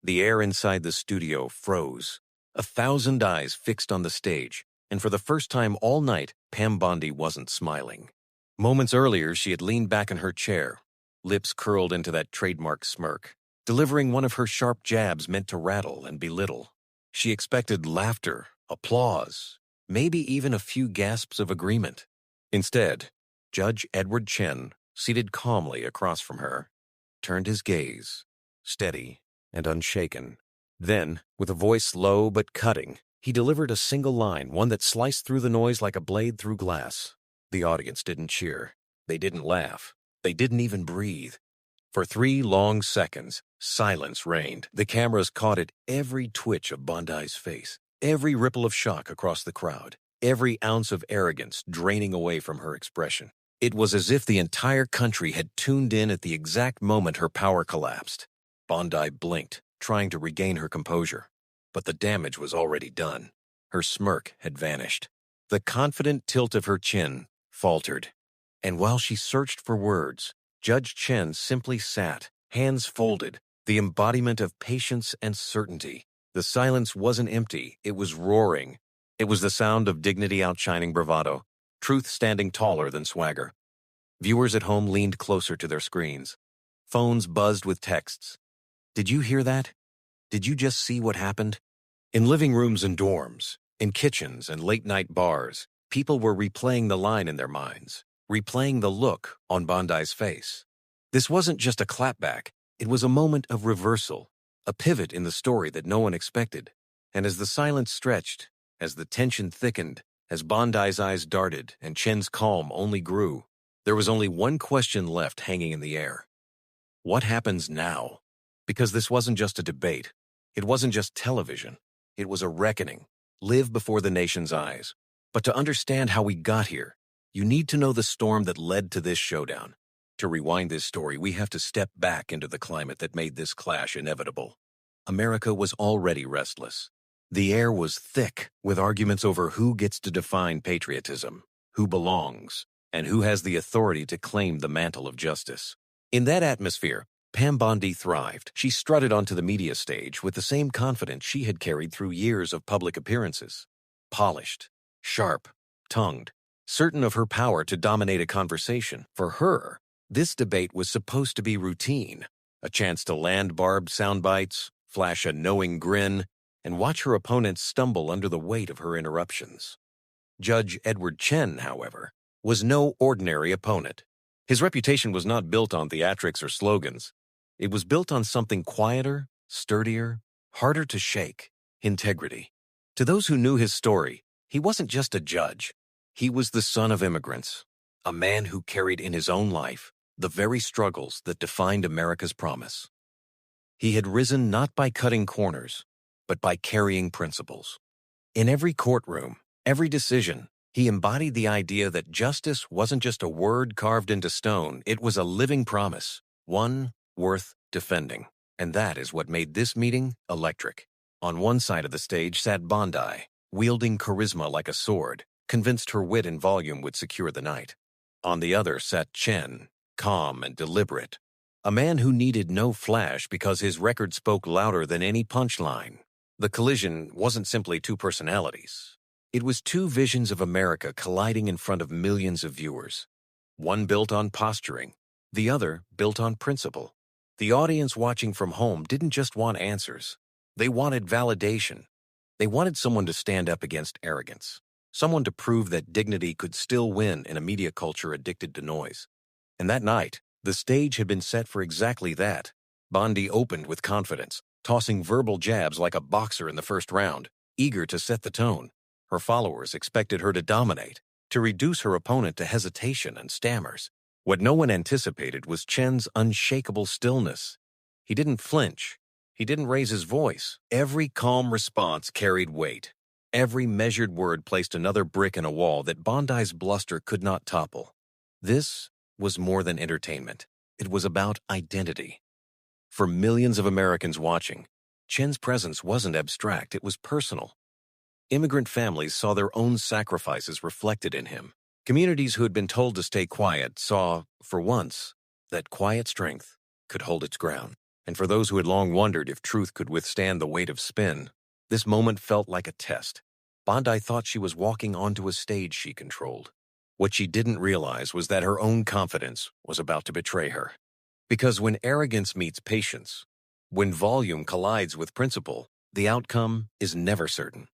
The air inside the studio froze. 1,000 eyes fixed on the stage, and for the first time all night, Pam Bondi wasn't smiling. Moments earlier, she had leaned back in her chair, lips curled into that trademark smirk, delivering one of her sharp jabs meant to rattle and belittle. She expected laughter, applause, maybe even a few gasps of agreement. Instead, Judge Edward Chen, seated calmly across from her, turned his gaze, steady and unshaken. Then, with a voice low but cutting, he delivered a single line, one that sliced through the noise like a blade through glass. The audience didn't cheer. They didn't laugh. They didn't even breathe. For 3 long seconds, silence reigned. The cameras caught at every twitch of Bondi's face, every ripple of shock across the crowd, every ounce of arrogance draining away from her expression. It was as if the entire country had tuned in at the exact moment her power collapsed. Bondi blinked, trying to regain her composure. But the damage was already done. Her smirk had vanished. The confident tilt of her chin faltered. And while she searched for words, Judge Chen simply sat, hands folded, the embodiment of patience and certainty. The silence wasn't empty, it was roaring. It was the sound of dignity outshining bravado, truth standing taller than swagger. Viewers at home leaned closer to their screens. Phones buzzed with texts. Did you hear that? Did you just see what happened? In living rooms and dorms, in kitchens and late-night bars, people were replaying the line in their minds, replaying the look on Bondi's face. This wasn't just a clapback, it was a moment of reversal, a pivot in the story that no one expected. And as the silence stretched, as the tension thickened, as Bondi's eyes darted and Chen's calm only grew, there was only one question left hanging in the air. What happens now? Because this wasn't just a debate. It wasn't just television. It was a reckoning, live before the nation's eyes. But to understand how we got here, you need to know the storm that led to this showdown. To rewind this story, we have to step back into the climate that made this clash inevitable. America was already restless. The air was thick with arguments over who gets to define patriotism, who belongs, and who has the authority to claim the mantle of justice. In that atmosphere, Pam Bondi thrived. She strutted onto the media stage with the same confidence she had carried through years of public appearances. Polished, sharp, tongued, certain of her power to dominate a conversation. For her, this debate was supposed to be routine, a chance to land barbed sound bites, flash a knowing grin, and watch her opponents stumble under the weight of her interruptions. Judge Edward Chen, however, was no ordinary opponent. His reputation was not built on theatrics or slogans. It was built on something quieter, sturdier, harder to shake: integrity. To those who knew his story, he wasn't just a judge. He was the son of immigrants, a man who carried in his own life the very struggles that defined America's promise. He had risen not by cutting corners, but by carrying principles. In every courtroom, every decision, he embodied the idea that justice wasn't just a word carved into stone, it was a living promise, one worth defending. And that is what made this meeting electric. On one side of the stage sat Bondi, wielding charisma like a sword, convinced her wit and volume would secure the night. On the other sat Chen, calm and deliberate, a man who needed no flash because his record spoke louder than any punchline. The collision wasn't simply two personalities. It was two visions of America colliding in front of millions of viewers. One built on posturing, the other built on principle. The audience watching from home didn't just want answers. They wanted validation. They wanted someone to stand up against arrogance, someone to prove that dignity could still win in a media culture addicted to noise. And that night, the stage had been set for exactly that. Bondi opened with confidence, tossing verbal jabs like a boxer in the first round, eager to set the tone. Her followers expected her to dominate, to reduce her opponent to hesitation and stammers. What no one anticipated was Chen's unshakable stillness. He didn't flinch. He didn't raise his voice. Every calm response carried weight. Every measured word placed another brick in a wall that Bondi's bluster could not topple. This was more than entertainment. It was about identity. For millions of Americans watching, Chen's presence wasn't abstract, it was personal. Immigrant families saw their own sacrifices reflected in him. Communities who had been told to stay quiet saw, for once, that quiet strength could hold its ground. And for those who had long wondered if truth could withstand the weight of spin, this moment felt like a test. Bondi thought she was walking onto a stage she controlled. What she didn't realize was that her own confidence was about to betray her. Because when arrogance meets patience, when volume collides with principle, the outcome is never certain.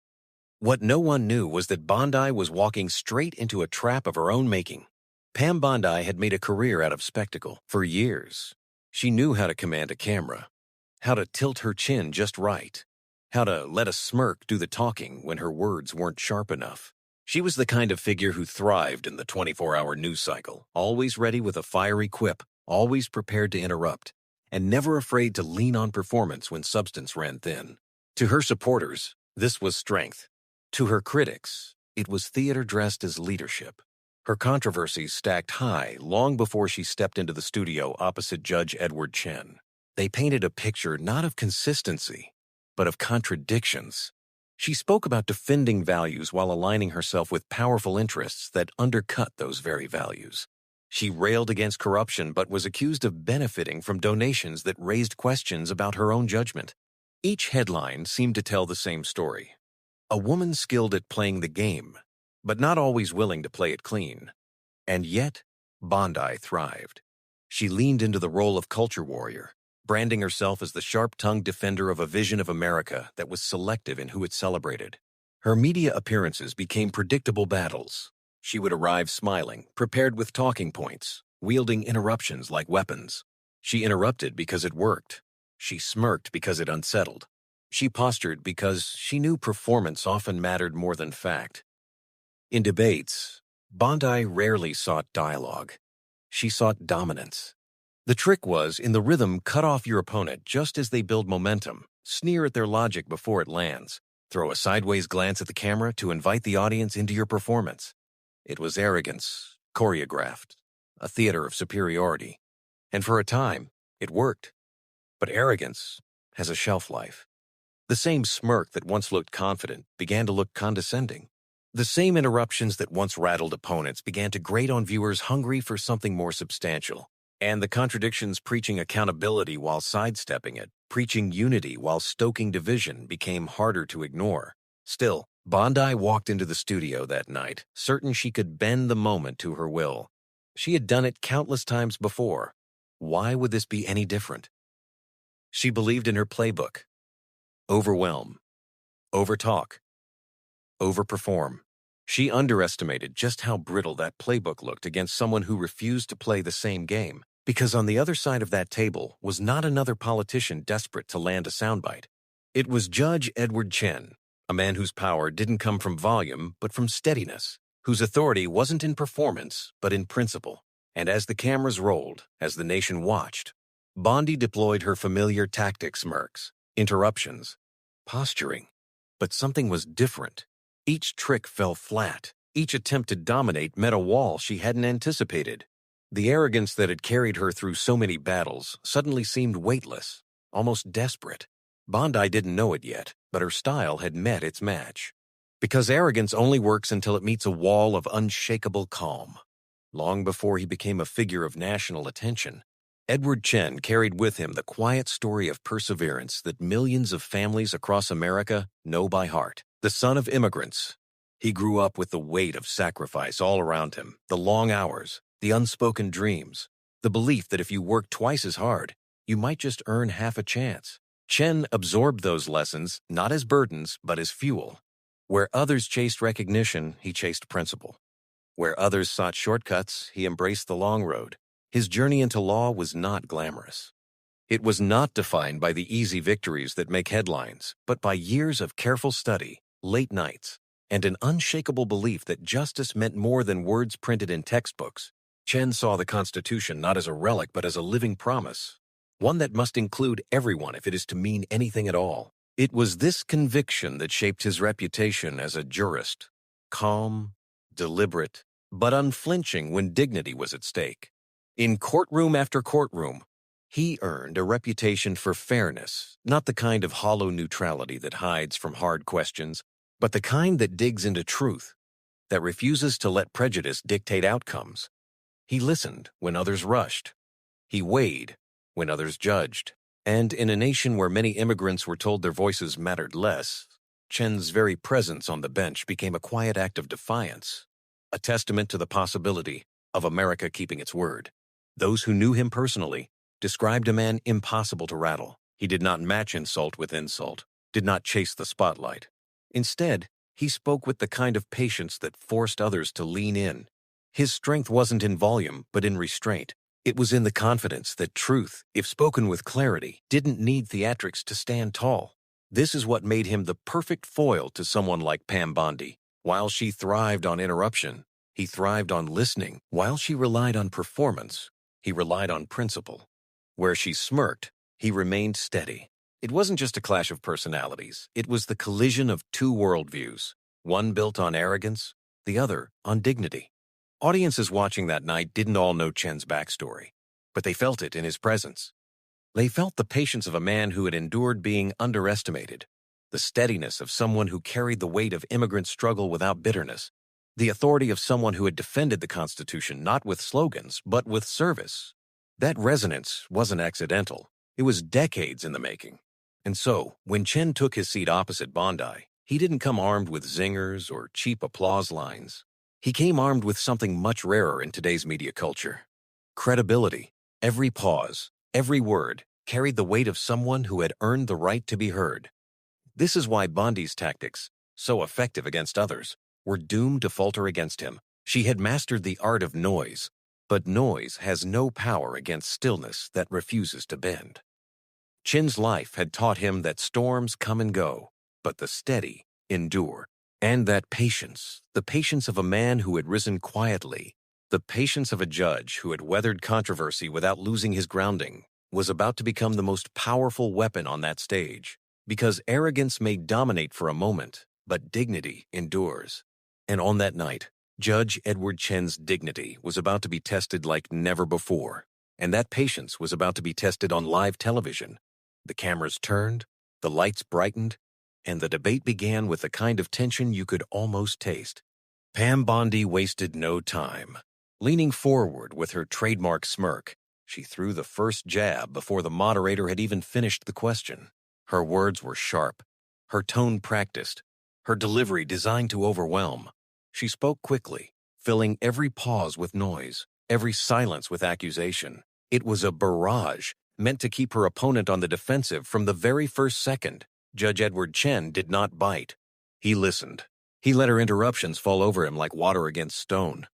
What no one knew was that Bondi was walking straight into a trap of her own making. Pam Bondi had made a career out of spectacle for years. She knew how to command a camera, how to tilt her chin just right, how to let a smirk do the talking when her words weren't sharp enough. She was the kind of figure who thrived in the 24-hour news cycle, always ready with a fiery quip, always prepared to interrupt, and never afraid to lean on performance when substance ran thin. To her supporters, this was strength. To her critics, it was theater dressed as leadership. Her controversies stacked high long before she stepped into the studio opposite Judge Edward Chen. They painted a picture not of consistency, but of contradictions. She spoke about defending values while aligning herself with powerful interests that undercut those very values. She railed against corruption but was accused of benefiting from donations that raised questions about her own judgment. Each headline seemed to tell the same story. A woman skilled at playing the game, but not always willing to play it clean. And yet, Bondi thrived. She leaned into the role of culture warrior, branding herself as the sharp-tongued defender of a vision of America that was selective in who it celebrated. Her media appearances became predictable battles. She would arrive smiling, prepared with talking points, wielding interruptions like weapons. She interrupted because it worked. She smirked because it unsettled. She postured because she knew performance often mattered more than fact. In debates, Bondi rarely sought dialogue. She sought dominance. The trick was, in the rhythm, cut off your opponent just as they build momentum, sneer at their logic before it lands, throw a sideways glance at the camera to invite the audience into your performance. It was arrogance, choreographed, a theater of superiority. And for a time, it worked. But arrogance has a shelf life. The same smirk that once looked confident began to look condescending. The same interruptions that once rattled opponents began to grate on viewers hungry for something more substantial. And the contradictions preaching accountability while sidestepping it, preaching unity while stoking division became harder to ignore. Still, Bondi walked into the studio that night, certain she could bend the moment to her will. She had done it countless times before. Why would this be any different? She believed in her playbook. Overwhelm. Overtalk. Overperform. She underestimated just how brittle that playbook looked against someone who refused to play the same game, because on the other side of that table was not another politician desperate to land a soundbite. It was Judge Edward Chen, a man whose power didn't come from volume but from steadiness, whose authority wasn't in performance but in principle. And as the cameras rolled, as the nation watched, Bondi deployed her familiar tactic smirks, interruptions, posturing. But something was different. Each trick fell flat. Each attempt to dominate met a wall she hadn't anticipated. The arrogance that had carried her through so many battles suddenly seemed weightless, almost desperate. Bondi didn't know it yet, but her style had met its match. Because arrogance only works until it meets a wall of unshakable calm. Long before he became a figure of national attention, Edward Chen carried with him the quiet story of perseverance that millions of families across America know by heart. The son of immigrants, he grew up with the weight of sacrifice all around him, the long hours, the unspoken dreams, the belief that if you worked twice as hard, you might just earn half a chance. Chen absorbed those lessons not as burdens, but as fuel. Where others chased recognition, he chased principle. Where others sought shortcuts, he embraced the long road. His journey into law was not glamorous. It was not defined by the easy victories that make headlines, but by years of careful study, late nights, and an unshakable belief that justice meant more than words printed in textbooks. Chen saw the Constitution not as a relic but as a living promise, one that must include everyone if it is to mean anything at all. It was this conviction that shaped his reputation as a jurist, calm, deliberate, but unflinching when dignity was at stake. In courtroom after courtroom, he earned a reputation for fairness, not the kind of hollow neutrality that hides from hard questions, but the kind that digs into truth, that refuses to let prejudice dictate outcomes. He listened when others rushed. He weighed when others judged. And in a nation where many immigrants were told their voices mattered less, Chen's very presence on the bench became a quiet act of defiance, a testament to the possibility of America keeping its word. Those who knew him personally described a man impossible to rattle. He did not match insult with insult, did not chase the spotlight. Instead, he spoke with the kind of patience that forced others to lean in. His strength wasn't in volume, but in restraint. It was in the confidence that truth, if spoken with clarity, didn't need theatrics to stand tall. This is what made him the perfect foil to someone like Pam Bondi. While she thrived on interruption, he thrived on listening. While she relied on performance, he relied on principle. Where she smirked, he remained steady. It wasn't just a clash of personalities. It was the collision of two worldviews, one built on arrogance, the other on dignity. Audiences watching that night didn't all know Chen's backstory, but they felt it in his presence. They felt the patience of a man who had endured being underestimated, the steadiness of someone who carried the weight of immigrant struggle without bitterness, the authority of someone who had defended the Constitution not with slogans, but with service. That resonance wasn't accidental. It was decades in the making. And so, when Chen took his seat opposite Bondi, he didn't come armed with zingers or cheap applause lines. He came armed with something much rarer in today's media culture: credibility. Every pause, every word, carried the weight of someone who had earned the right to be heard. This is why Bondi's tactics, so effective against others, were doomed to falter against him. She had mastered the art of noise, but noise has no power against stillness that refuses to bend. Chen's life had taught him that storms come and go, but the steady endure. And that patience, the patience of a man who had risen quietly, the patience of a judge who had weathered controversy without losing his grounding, was about to become the most powerful weapon on that stage. Because arrogance may dominate for a moment, but dignity endures. And on that night, Judge Edward Chen's dignity was about to be tested like never before. And that patience was about to be tested on live television. The cameras turned, the lights brightened, and the debate began with the kind of tension you could almost taste. Pam Bondi wasted no time. Leaning forward with her trademark smirk, she threw the first jab before the moderator had even finished the question. Her words were sharp, her tone practiced, her delivery designed to overwhelm. She spoke quickly, filling every pause with noise, every silence with accusation. It was a barrage, meant to keep her opponent on the defensive from the very first second. Judge Edward Chen did not bite. He listened. He let her interruptions fall over him like water against stone.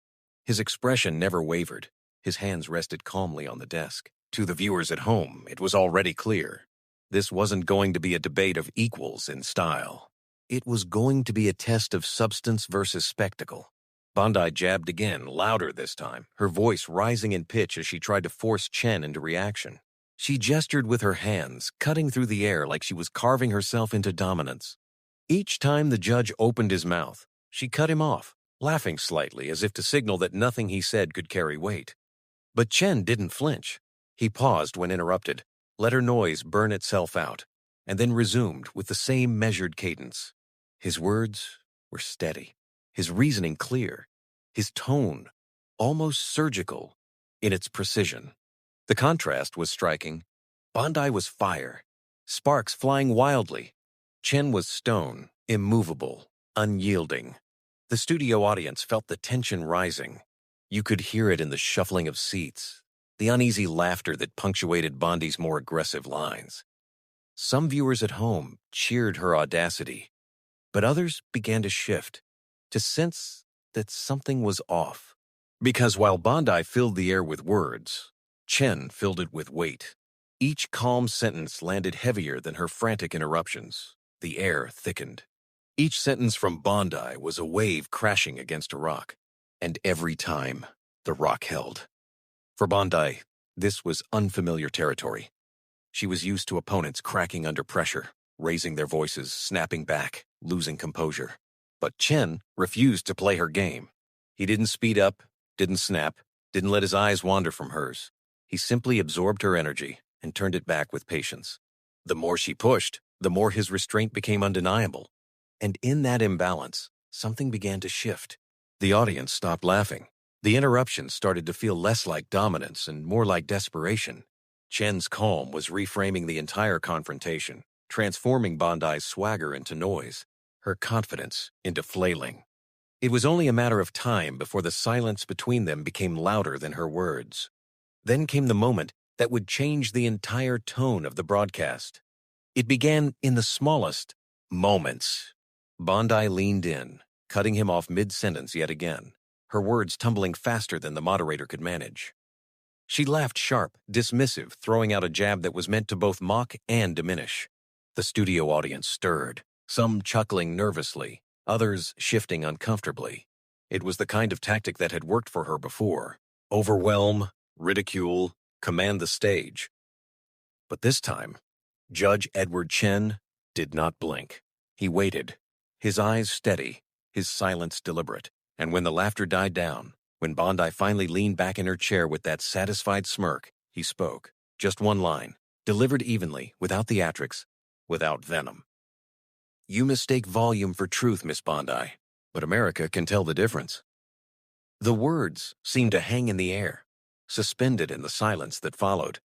His expression never wavered. His hands rested calmly on the desk. To the viewers at home, it was already clear. This wasn't going to be a debate of equals in style. It was going to be a test of substance versus spectacle. Bondi jabbed again, louder this time, her voice rising in pitch as she tried to force Chen into reaction. She gestured with her hands, cutting through the air like she was carving herself into dominance. Each time the judge opened his mouth, she cut him off, laughing slightly as if to signal that nothing he said could carry weight. But Chen didn't flinch. He paused when interrupted, let her noise burn itself out, and then resumed with the same measured cadence. His words were steady, his reasoning clear, his tone almost surgical in its precision. The contrast was striking. Bondi was fire, sparks flying wildly. Chen was stone, immovable, unyielding. The studio audience felt the tension rising. You could hear it in the shuffling of seats, the uneasy laughter that punctuated Bondi's more aggressive lines. Some viewers at home cheered her audacity, but others began to shift, to sense that something was off. Because while Bondi filled the air with words, Chen filled it with weight. Each calm sentence landed heavier than her frantic interruptions. The air thickened. Each sentence from Bondi was a wave crashing against a rock. And every time, the rock held. For Bondi, this was unfamiliar territory. She was used to opponents cracking under pressure, raising their voices, snapping back, losing composure. But Chen refused to play her game. He didn't speed up, didn't snap, didn't let his eyes wander from hers. He simply absorbed her energy and turned it back with patience. The more she pushed, the more his restraint became undeniable. And in that imbalance, something began to shift. The audience stopped laughing. The interruptions started to feel less like dominance and more like desperation. Chen's calm was reframing the entire confrontation, transforming Bondi's swagger into noise, her confidence into flailing. It was only a matter of time before the silence between them became louder than her words. Then came the moment that would change the entire tone of the broadcast. It began in the smallest moments. Bondi leaned in, cutting him off mid-sentence yet again, her words tumbling faster than the moderator could manage. She laughed sharp, dismissive, throwing out a jab that was meant to both mock and diminish. The studio audience stirred, some chuckling nervously, others shifting uncomfortably. It was the kind of tactic that had worked for her before. Overwhelm, ridicule, command the stage. But this time, Judge Edward Chen did not blink. He waited, his eyes steady, his silence deliberate, and when the laughter died down, when Bondi finally leaned back in her chair with that satisfied smirk, he spoke. Just one line, delivered evenly, without theatrics, without venom. "You mistake volume for truth, Miss Bondi, but America can tell the difference." The words seemed to hang in the air, suspended in the silence that followed.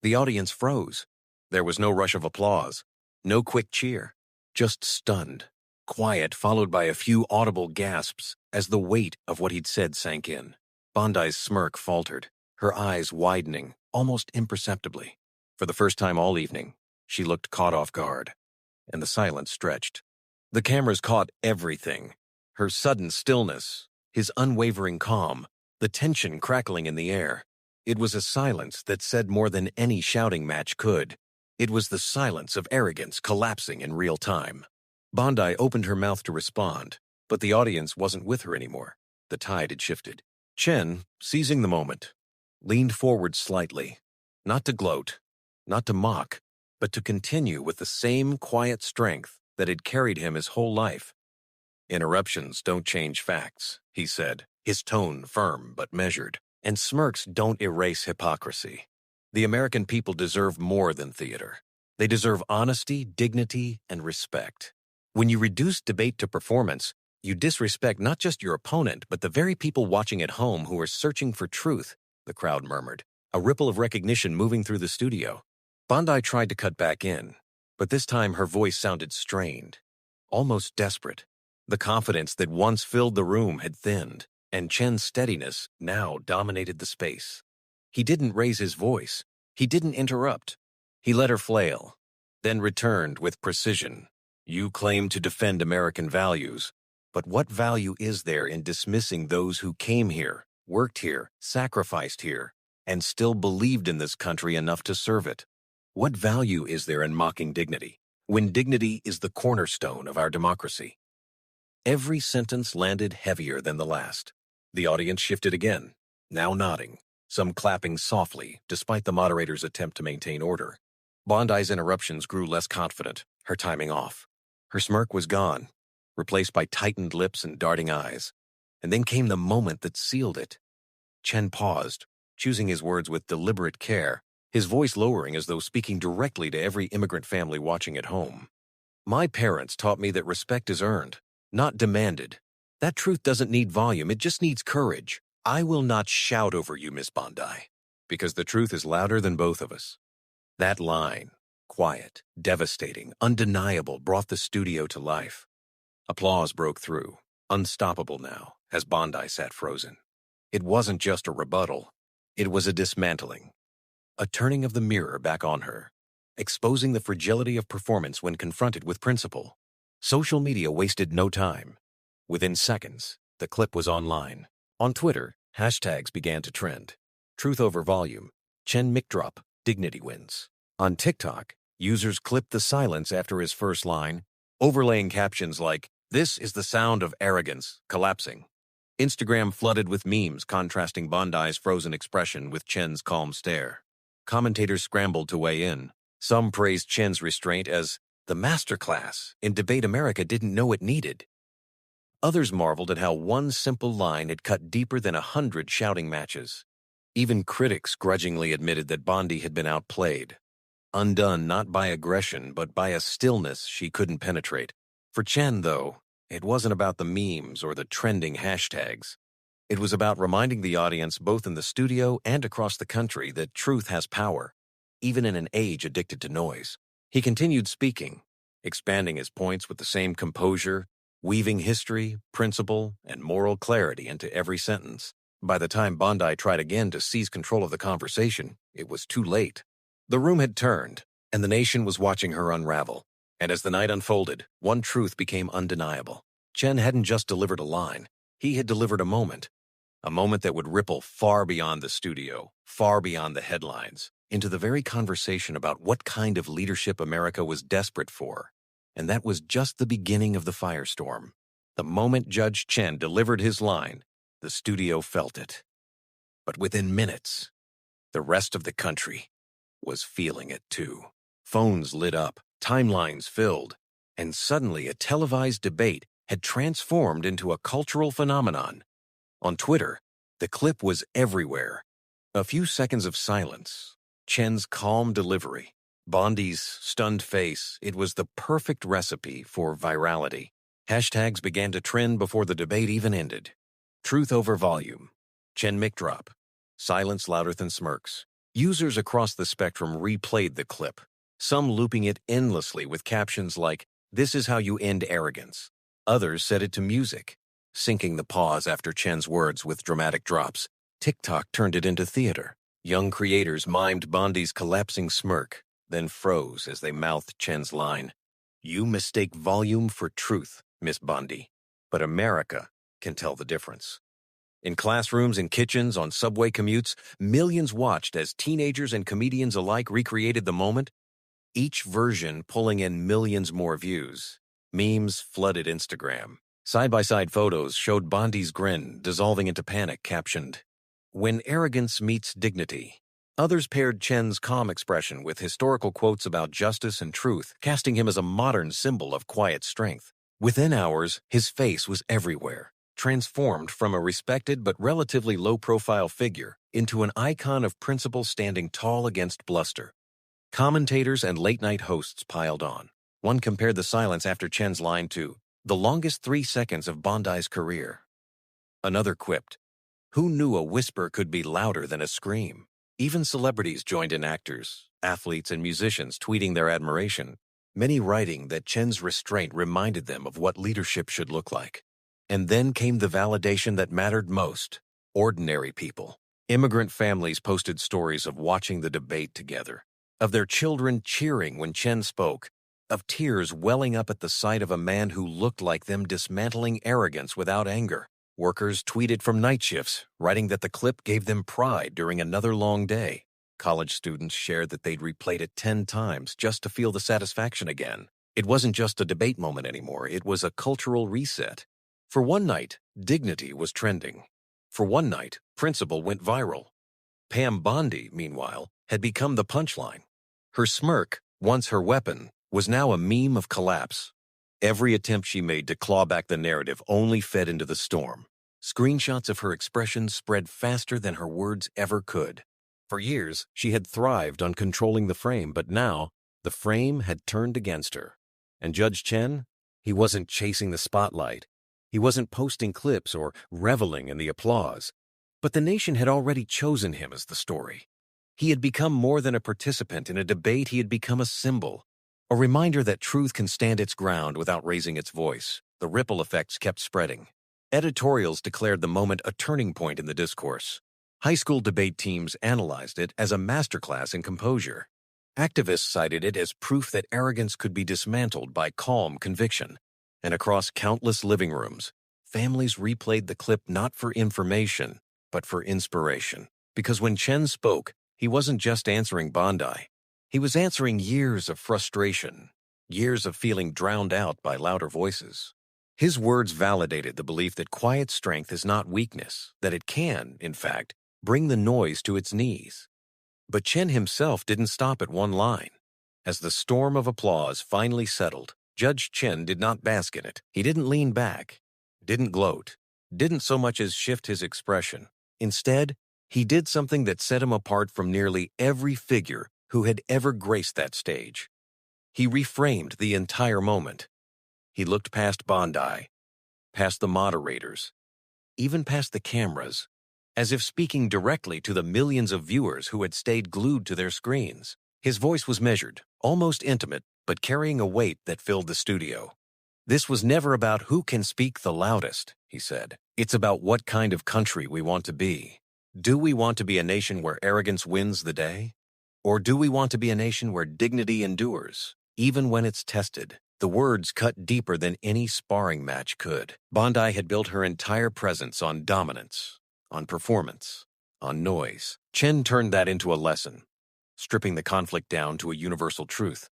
The audience froze. There was no rush of applause, no quick cheer, just stunned, quiet followed by a few audible gasps as the weight of what he'd said sank in. Bondi's smirk faltered, her eyes widening, almost imperceptibly. For the first time all evening, she looked caught off guard, and the silence stretched. The cameras caught everything. Her sudden stillness, his unwavering calm, the tension crackling in the air. It was a silence that said more than any shouting match could. It was the silence of arrogance collapsing in real time. Bondi opened her mouth to respond, but the audience wasn't with her anymore. The tide had shifted. Chen, seizing the moment, leaned forward slightly, not to gloat, not to mock, but to continue with the same quiet strength that had carried him his whole life. "Interruptions don't change facts," he said, his tone firm but measured, "and smirks don't erase hypocrisy. The American people deserve more than theater. They deserve honesty, dignity, and respect. When you reduce debate to performance, you disrespect not just your opponent, but the very people watching at home who are searching for truth," the crowd murmured, a ripple of recognition moving through the studio. Bondi tried to cut back in, but this time her voice sounded strained, almost desperate. The confidence that once filled the room had thinned, and Chen's steadiness now dominated the space. He didn't raise his voice. He didn't interrupt. He let her flail, then returned with precision. "You claim to defend American values, but what value is there in dismissing those who came here, worked here, sacrificed here, and still believed in this country enough to serve it? What value is there in mocking dignity, when dignity is the cornerstone of our democracy?" Every sentence landed heavier than the last. The audience shifted again, now nodding, some clapping softly, despite the moderator's attempt to maintain order. Bondi's interruptions grew less confident, her timing off. Her smirk was gone, replaced by tightened lips and darting eyes. And then came the moment that sealed it. Chen paused, choosing his words with deliberate care, his voice lowering as though speaking directly to every immigrant family watching at home. "My parents taught me that respect is earned, not demanded. That truth doesn't need volume, it just needs courage. I will not shout over you, Miss Bondi, because the truth is louder than both of us." That line, quiet, devastating, undeniable, brought the studio to life. Applause broke through, unstoppable now, as Bondi sat frozen. It wasn't just a rebuttal. It was a dismantling, a turning of the mirror back on her, exposing the fragility of performance when confronted with principle. Social media wasted no time. Within seconds, the clip was online. On Twitter, hashtags began to trend. Truth over volume, Chen McDrop, dignity wins. On TikTok, users clipped the silence after his first line, overlaying captions like, "This is the sound of arrogance, collapsing." Instagram flooded with memes contrasting Bondi's frozen expression with Chen's calm stare. Commentators scrambled to weigh in. Some praised Chen's restraint as the masterclass in debate America didn't know it needed. Others marveled at how one simple line had cut deeper than 100 shouting matches. Even critics grudgingly admitted that Bondi had been outplayed, undone not by aggression but by a stillness she couldn't penetrate. For Chen, though, it wasn't about the memes or the trending hashtags. It was about reminding the audience both in the studio and across the country that truth has power. even in an age addicted to noise. He continued speaking, expanding his points with the same composure, weaving history, principle, and moral clarity into every sentence. By the time Bondi tried again to seize control of the conversation, it was too late. The room had turned, and the nation was watching her unravel. And as the night unfolded, one truth became undeniable. Chen hadn't just delivered a line. He had delivered a moment that would ripple far beyond the studio, far beyond the headlines, into the very conversation about what kind of leadership America was desperate for. And that was just the beginning of the firestorm. The moment Judge Chen delivered his line, the studio felt it. But within minutes, the rest of the country was feeling it too. Phones lit up, timelines filled, and suddenly a televised debate had transformed into a cultural phenomenon. On Twitter, the clip was everywhere. A few seconds of silence, Chen's calm delivery, Bondi's stunned face, it was the perfect recipe for virality. Hashtags began to trend before the debate even ended. Truth over volume, Chen mic drop, silence louder than smirks. Users across the spectrum replayed the clip, some looping it endlessly with captions like, "This is how you end arrogance." Others set it to music, syncing the pause after Chen's words with dramatic drops. TikTok turned it into theater. Young creators mimed Bondi's collapsing smirk, then froze as they mouthed Chen's line. "You mistake volume for truth, Miss Bondi, but America can tell the difference." In classrooms and kitchens, on subway commutes, millions watched as teenagers and comedians alike recreated the moment, each version pulling in millions more views. Memes flooded Instagram. Side-by-side photos showed Bondi's grin dissolving into panic, captioned, "When arrogance meets dignity." Others paired Chen's calm expression with historical quotes about justice and truth, casting him as a modern symbol of quiet strength. Within hours, his face was everywhere, transformed from a respected but relatively low-profile figure into an icon of principle standing tall against bluster. Commentators and late-night hosts piled on. One compared the silence after Chen's line to the longest 3 seconds of Bondi's career. Another quipped, "Who knew a whisper could be louder than a scream?" Even celebrities joined in, actors, athletes, and musicians tweeting their admiration, many writing that Chen's restraint reminded them of what leadership should look like. And then came the validation that mattered most: ordinary people. Immigrant families posted stories of watching the debate together, of their children cheering when Chen spoke, of tears welling up at the sight of a man who looked like them dismantling arrogance without anger. Workers tweeted from night shifts, writing that the clip gave them pride during another long day. College students shared that they'd replayed it 10 times just to feel the satisfaction again. It wasn't just a debate moment anymore, it was a cultural reset. For one night, dignity was trending. For one night, principle went viral. Pam Bondi, meanwhile, had become the punchline. Her smirk, once her weapon, was now a meme of collapse. Every attempt she made to claw back the narrative only fed into the storm. Screenshots of her expressions spread faster than her words ever could. For years, she had thrived on controlling the frame, but now, the frame had turned against her. And Judge Chen? He wasn't chasing the spotlight. He wasn't posting clips or reveling in the applause. But the nation had already chosen him as the story. He had become more than a participant in a debate, he had become a symbol. A reminder that truth can stand its ground without raising its voice. The ripple effects kept spreading. Editorials declared the moment a turning point in the discourse. High school debate teams analyzed it as a masterclass in composure. Activists cited it as proof that arrogance could be dismantled by calm conviction. And across countless living rooms, families replayed the clip not for information, but for inspiration. Because when Chen spoke, he wasn't just answering Bondi. He was answering years of frustration, years of feeling drowned out by louder voices. His words validated the belief that quiet strength is not weakness, that it can, in fact, bring the noise to its knees. But Chen himself didn't stop at one line. As the storm of applause finally settled, Judge Chen did not bask in it. He didn't lean back, didn't gloat, didn't so much as shift his expression. Instead, he did something that set him apart from nearly every figure who had ever graced that stage. He reframed the entire moment. He looked past Bondi, past the moderators, even past the cameras, as if speaking directly to the millions of viewers who had stayed glued to their screens. His voice was measured, almost intimate, but carrying a weight that filled the studio. "This was never about who can speak the loudest," he said. "It's about what kind of country we want to be. Do we want to be a nation where arrogance wins the day? Or do we want to be a nation where dignity endures, even when it's tested?" The words cut deeper than any sparring match could. Bondi had built her entire presence on dominance, on performance, on noise. Chen turned that into a lesson, stripping the conflict down to a universal truth.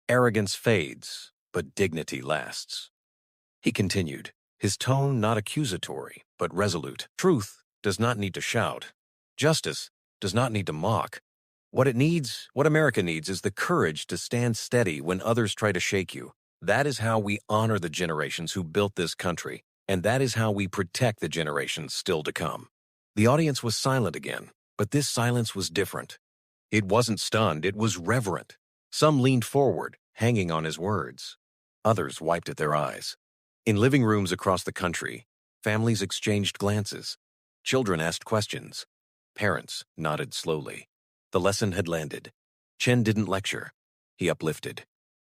Arrogance fades, but dignity lasts. He continued, his tone not accusatory, but resolute. Truth does not need to shout. Justice does not need to mock. What America needs is the courage to stand steady when others try to shake you. That is how we honor the generations who built this country, and that is how we protect the generations still to come. The audience was silent again, but this silence was different. It wasn't stunned, it was reverent. Some leaned forward, hanging on his words. Others wiped at their eyes. In living rooms across the country, families exchanged glances. Children asked questions. Parents nodded slowly. The lesson had landed. Chen didn't lecture. He uplifted.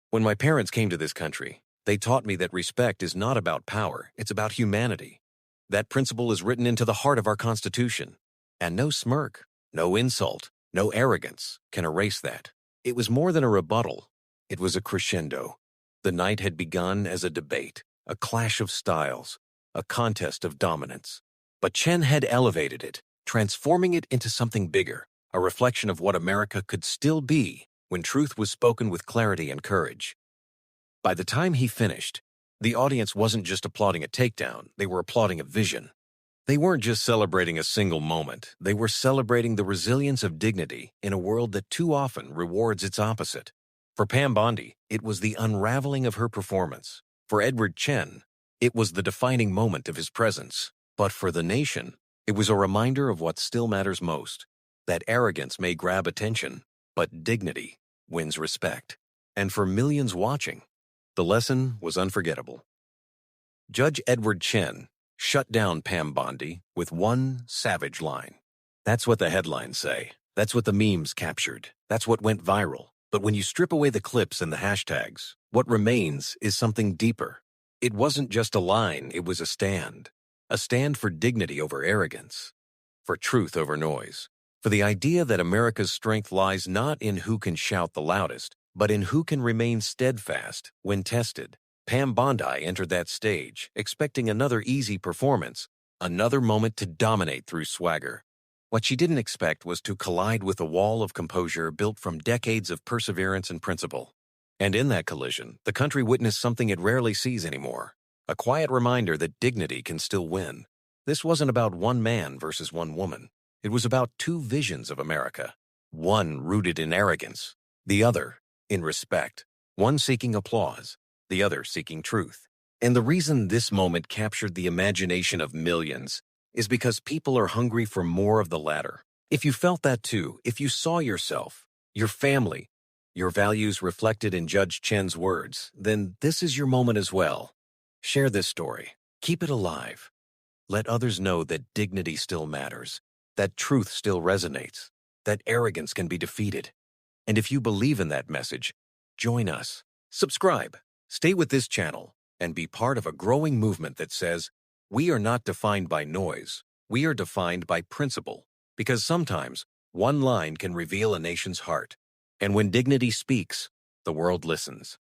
"When my parents came to this country, they taught me that respect is not about power, it's about humanity. That principle is written into the heart of our Constitution. And no smirk, no insult, no arrogance can erase that." It was more than a rebuttal. It was a crescendo. The night had begun as a debate, a clash of styles, a contest of dominance. But Chen had elevated it, transforming it into something bigger. A reflection of what America could still be when truth was spoken with clarity and courage. By the time he finished, the audience wasn't just applauding a takedown, they were applauding a vision. They weren't just celebrating a single moment, they were celebrating the resilience of dignity in a world that too often rewards its opposite. For Pam Bondi, it was the unraveling of her performance. For Edward Chen, it was the defining moment of his presence. But for the nation, it was a reminder of what still matters most. That arrogance may grab attention, but dignity wins respect. And for millions watching, the lesson was unforgettable. Judge Edward Chen shut down Pam Bondi with one savage line. That's what the headlines say. That's what the memes captured. That's what went viral. But when you strip away the clips and the hashtags, what remains is something deeper. It wasn't just a line, it was a stand. A stand for dignity over arrogance, for truth over noise. For the idea that America's strength lies not in who can shout the loudest, but in who can remain steadfast when tested. Pam Bondi entered that stage, expecting another easy performance, another moment to dominate through swagger. What she didn't expect was to collide with a wall of composure built from decades of perseverance and principle. And in that collision, the country witnessed something it rarely sees anymore, a quiet reminder that dignity can still win. This wasn't about one man versus one woman. It was about two visions of America, one rooted in arrogance, the other in respect, one seeking applause, the other seeking truth. And the reason this moment captured the imagination of millions is because people are hungry for more of the latter. If you felt that too, if you saw yourself, your family, your values reflected in Judge Chen's words, then this is your moment as well. Share this story. Keep it alive. Let others know that dignity still matters, that truth still resonates, that arrogance can be defeated. And if you believe in that message, join us. Subscribe, stay with this channel, and be part of a growing movement that says, we are not defined by noise, we are defined by principle, because sometimes one line can reveal a nation's heart. And when dignity speaks, the world listens.